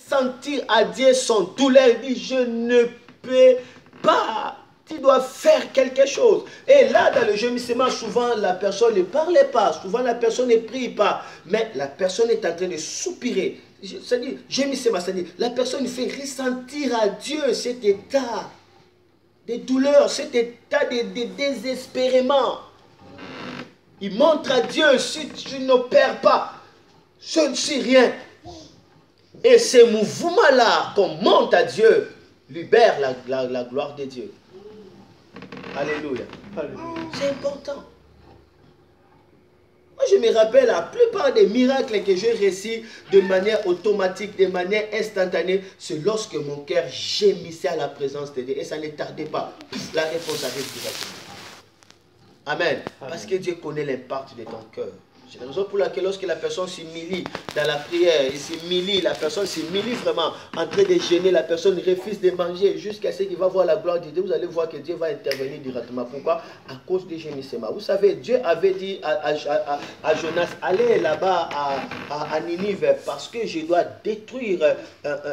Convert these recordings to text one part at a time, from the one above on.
ressentir à Dieu son douleur. Il dit, je ne peux pas. Tu dois faire quelque chose. Et là, dans le gémissement, souvent, la personne ne parlait pas. Souvent, la personne ne prie pas. Mais la personne est en train de soupirer. C'est-à-dire, gémissement, c'est-à-dire, la personne fait ressentir à Dieu cet état de douleur, cet état de désespérement. Il montre à Dieu, si tu n'opères pas, je ne suis rien. Et ce mouvement-là, qu'on monte à Dieu, libère la gloire de Dieu. Alléluia. C'est important. Moi, je me rappelle la plupart des miracles que j'ai réussi de manière automatique, de manière instantanée, c'est lorsque mon cœur gémissait à la présence de Dieu. Et ça ne tardait pas. La réponse arrive directement. Amen. Parce que Dieu connaît l'impact de ton cœur. C'est la raison pour laquelle lorsque la personne s'humilie dans la prière, il s'humilie, la personne s'humilie vraiment en train de gêner, la personne refuse de manger jusqu'à ce qu'il va voir la gloire de Dieu. Vous allez voir que Dieu va intervenir directement. Pourquoi? À cause du gémissement. Vous savez, Dieu avait dit à Jonas, allez là-bas à Ninive parce que je dois détruire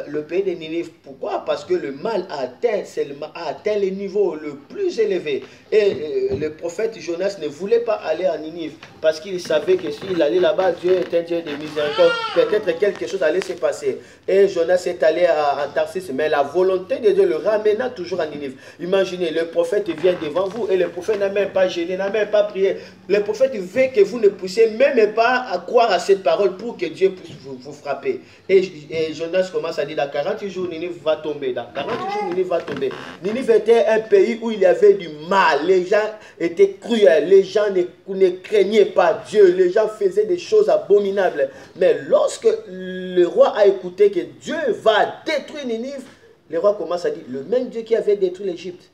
le pays de Ninive. Pourquoi? Parce que le mal a atteint le niveau le plus élevé. Et le prophète Jonas ne voulait pas aller à Ninive parce qu'il savait que s'il allait là-bas, Dieu est un Dieu de miséricorde. Peut-être quelque chose allait se passer. Et Jonas est allé à Tarsis, mais la volonté de Dieu le ramena toujours à Ninive. Imaginez, le prophète vient devant vous et le prophète n'a même pas gêné, n'a même pas prié. Le prophète veut que vous ne puissiez même pas à croire à cette parole pour que Dieu puisse vous frapper. Et Jonas commence à dire, dans 48 jours, Ninive va tomber. Dans 48 jours, Ninive va tomber. Ninive était un pays où il y avait du mal. Les gens étaient cruels. Les gens ne craignaient pas Dieu. Les gens faisaient des choses abominables. Mais lorsque le roi a écouté que Dieu va détruire Ninive, le roi commence à dire, le même Dieu qui avait détruit l'Égypte,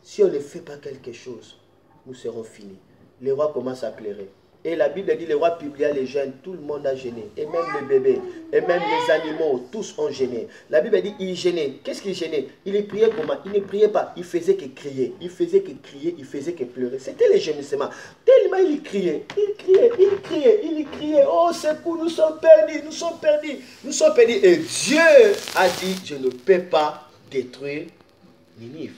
si on ne fait pas quelque chose, nous serons finis. Le roi commence à pleurer. Et la Bible dit, le roi publia les jeunes, tout le monde a gêné. Et même les bébés, et même les animaux, tous ont gêné. La Bible dit, il gênait. Qu'est-ce qu'il gênait? Il priait comment? Il ne priait pas, il faisait que crier. Il faisait que crier, il faisait que pleurer. C'était le gémissement. Tellement il criait, il criait, il criait, il criait. Oh, secours, nous sommes perdus, nous sommes perdus, nous sommes perdus. Et Dieu a dit, je ne peux pas détruire Ninive.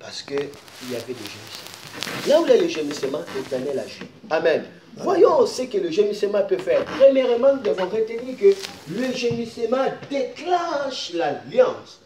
Parce qu'il y avait des gémissements. Là où il y a le gémissement, l'Éternel agit. Amen. Voyons ce que le gémissement peut faire. Premièrement, nous devons retenir que le gémissement déclenche l'alliance.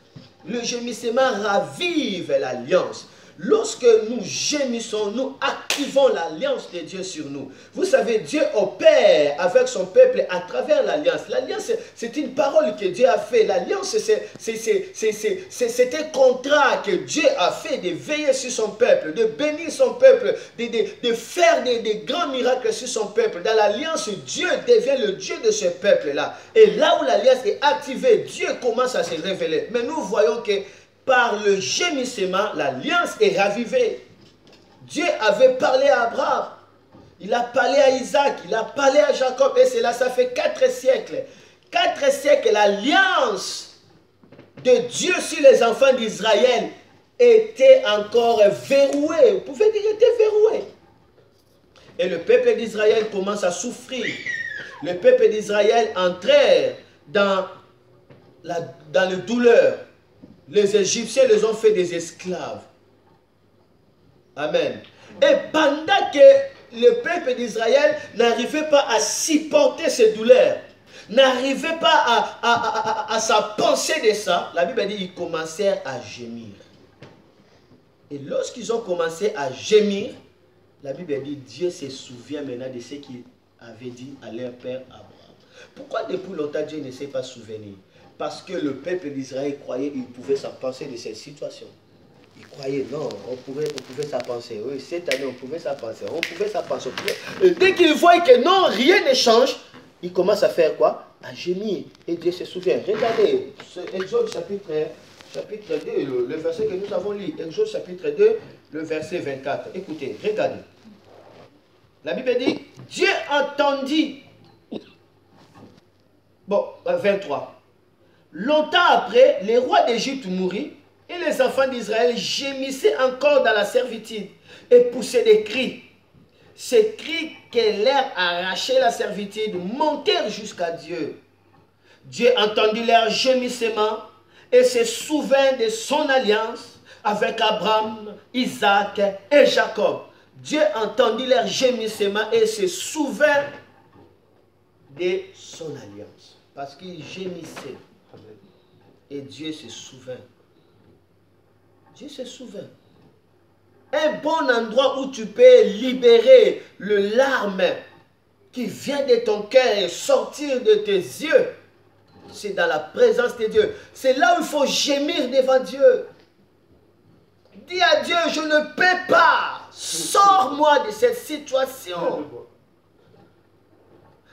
Le gémissement ravive l'alliance. Lorsque nous gémissons, nous activons l'alliance de Dieu sur nous. Vous savez, Dieu opère avec son peuple à travers l'alliance. L'alliance, c'est une parole que Dieu a fait. L'alliance, c'est un contrat que Dieu a fait de veiller sur son peuple, de bénir son peuple, de faire des grands miracles sur son peuple. Dans l'alliance, Dieu devient le Dieu de ce peuple-là. Et là où l'alliance est activée, Dieu commence à se révéler. Mais nous voyons que par le gémissement, l'alliance est ravivée. Dieu avait parlé à Abraham, il a parlé à Isaac, il a parlé à Jacob, et cela, ça fait 4 siècles. 4 siècles, l'alliance de Dieu sur les enfants d'Israël était encore verrouée. Vous pouvez dire, était verrouée. Et le peuple d'Israël commence à souffrir. Le peuple d'Israël entrait dans le douleur. Les Égyptiens les ont fait des esclaves. Amen. Et pendant que le peuple d'Israël n'arrivait pas à supporter ces douleurs, n'arrivait pas à sa pensée de ça, la Bible dit qu'ils commencèrent à gémir. Et lorsqu'ils ont commencé à gémir, la Bible dit Dieu se souvient maintenant de ce qu'il avait dit à leur père Abraham. Pourquoi depuis longtemps Dieu ne s'est pas souvenu? Parce que le peuple d'Israël croyait qu'il pouvait s'en penser de cette situation. Il croyait, non, on pouvait s'en penser. Oui, cette année, on pouvait s'en penser. On pouvait s'en penser. Et dès qu'il voit que non, rien ne change, il commence à faire quoi? À gémir. Et Dieu se souvient. Regardez, Exode chapitre 2, le verset que nous avons lu. Exode chapitre 2, le verset 24. Écoutez, regardez. La Bible dit, Dieu entendit. Bon, 23. Longtemps après, le roi d'Égypte mourut et les enfants d'Israël gémissaient encore dans la servitude et poussaient des cris. Ces cris qui leur arrachaient la servitude montèrent jusqu'à Dieu. Dieu entendit leur gémissement et se souvint de son alliance avec Abraham, Isaac et Jacob. Dieu entendit leur gémissement et se souvint de son alliance. Parce qu'il gémissait. Et Dieu se souvint. Dieu se souvint. Un bon endroit où tu peux libérer le larme qui vient de ton cœur et sortir de tes yeux, c'est dans la présence de Dieu. C'est là où il faut gémir devant Dieu. Dis à Dieu, je ne peux pas. Sors-moi de cette situation.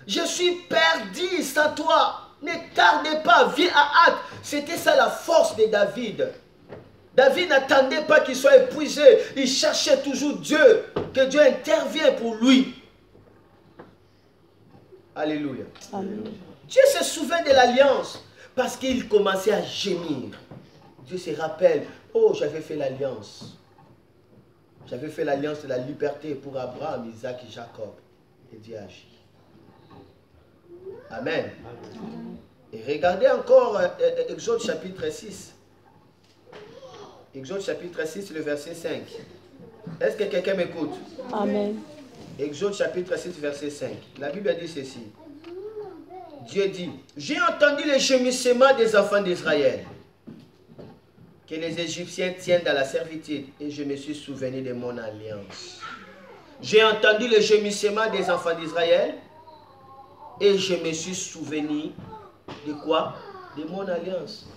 Je suis perdu sans toi. Ne tarde pas, viens à hâte. C'était ça la force de David. David n'attendait pas qu'il soit épuisé. Il cherchait toujours Dieu. Que Dieu intervienne pour lui. Alléluia. Amen. Dieu se souvient de l'alliance parce qu'il commençait à gémir. Dieu se rappelle, oh, j'avais fait l'alliance. J'avais fait l'alliance de la liberté pour Abraham, Isaac et Jacob. Et Dieu agit. Amen. Amen. Et regardez encore Exode chapitre 6. Exode chapitre 6, le verset 5. Est-ce que quelqu'un m'écoute? Amen. Exode chapitre 6, verset 5. La Bible dit ceci. Dieu dit, j'ai entendu les gémissements des enfants d'Israël, que les Égyptiens tiennent dans la servitude, et je me suis souvenu de mon alliance. J'ai entendu les gémissements des enfants d'Israël, et je me suis souvenu de quoi? De mon alliance.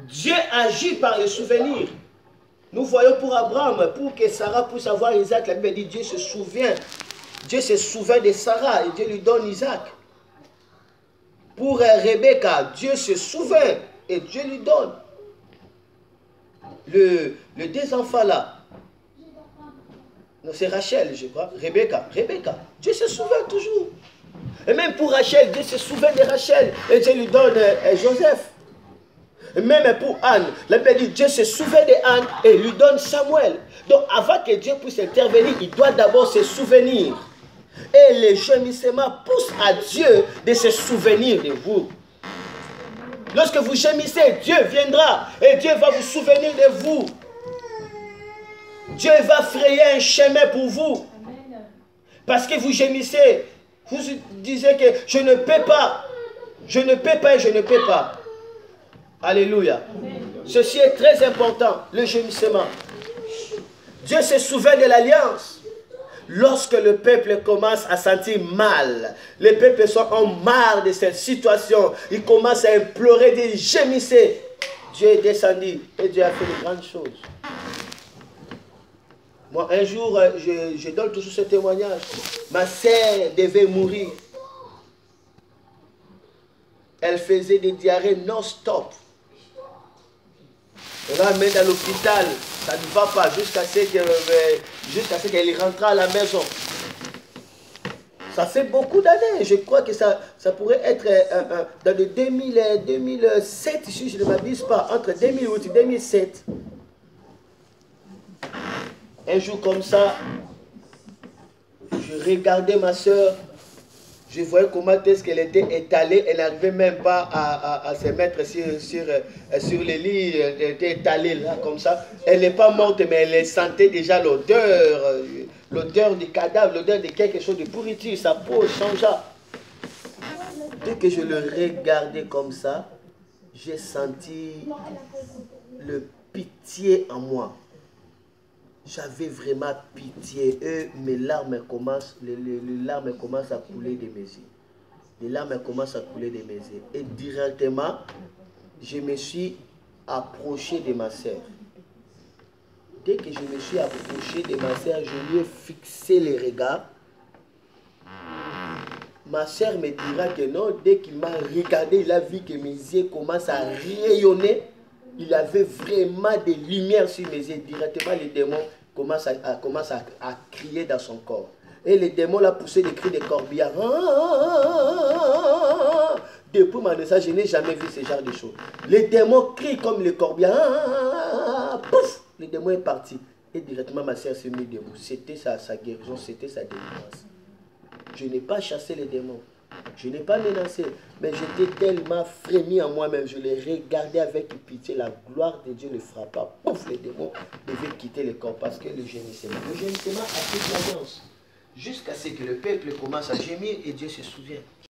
Dieu agit par le souvenir. Nous voyons pour Abraham, pour que Sarah puisse avoir Isaac, la Bible dit Dieu se souvient. Dieu se souvient de Sarah et Dieu lui donne Isaac. Pour Rebecca, Dieu se souvient et Dieu lui donne. Les deux enfants là, non, c'est Rachel, je crois, Rebecca, Dieu se souvient toujours. Et même pour Rachel, Dieu se souvient de Rachel et Dieu lui donne Joseph. Et même pour Anne, la Bible dit Dieu se souvient de Anne et lui donne Samuel. Donc avant que Dieu puisse intervenir, il doit d'abord se souvenir. Et les gémissements poussent à Dieu de se souvenir de vous. Lorsque vous gémissez, Dieu viendra et Dieu va vous souvenir de vous. Dieu va frayer un chemin pour vous. Parce que vous gémissez. Vous disiez que je ne peux pas. Je ne peux pas et je ne peux pas. Alléluia. Ceci est très important, le gémissement. Dieu se souvient de l'alliance. Lorsque le peuple commence à sentir mal, les peuples sont en marre de cette situation, ils commencent à implorer, de gémisser. Dieu est descendu et Dieu a fait de grandes choses. Moi, un jour, je donne toujours ce témoignage. Ma sœur devait mourir. Elle faisait des diarrhées non-stop. On l'a amenée dans l'hôpital, ça ne va pas jusqu'à ce qu'elle rentre à la maison. Ça fait beaucoup d'années. Je crois que ça pourrait être dans le 2007, si je ne m'abuse pas, entre 2008 et 2007. Un jour comme ça, je regardais ma soeur, je voyais comment est-ce qu'elle était étalée, elle n'arrivait même pas à se mettre sur le lit, elle était étalée là comme ça. Elle n'est pas morte, mais elle sentait déjà l'odeur du cadavre, l'odeur de quelque chose de pourriture, sa peau changea. Dès que je le regardais comme ça, j'ai senti le pitié en moi. J'avais vraiment pitié. Et mes larmes commencent, les larmes commencent à couler de mes yeux. Les larmes commencent à couler de mes yeux. Et directement, je me suis approché de ma sœur. Dès que je me suis approché de ma sœur, je lui ai fixé les regards. Ma sœur me dira que non, dès qu'il m'a regardé, il a vu que mes yeux commencent à rayonner. Il avait vraiment des lumières sur mes yeux. Directement, les démons commencent à crier dans son corps. Et les démons l'ont poussé des cris de corbillard. Depuis ma naissance, je n'ai jamais vu ce genre de choses. Les démons crient comme les corbillards. Pouf! Le démon est parti. Et directement, ma sœur s'est mise debout. C'était sa guérison, c'était sa délivrance. Je n'ai pas chassé les démons. Je n'ai pas menacé, mais j'étais tellement frémi en moi-même. Je les regardais avec pitié. La gloire de Dieu les frappa. Pouf, les démons devaient quitter le corps parce que le gémissement a fait de l'alliance. Jusqu'à ce que le peuple commence à gémir et Dieu se souvient.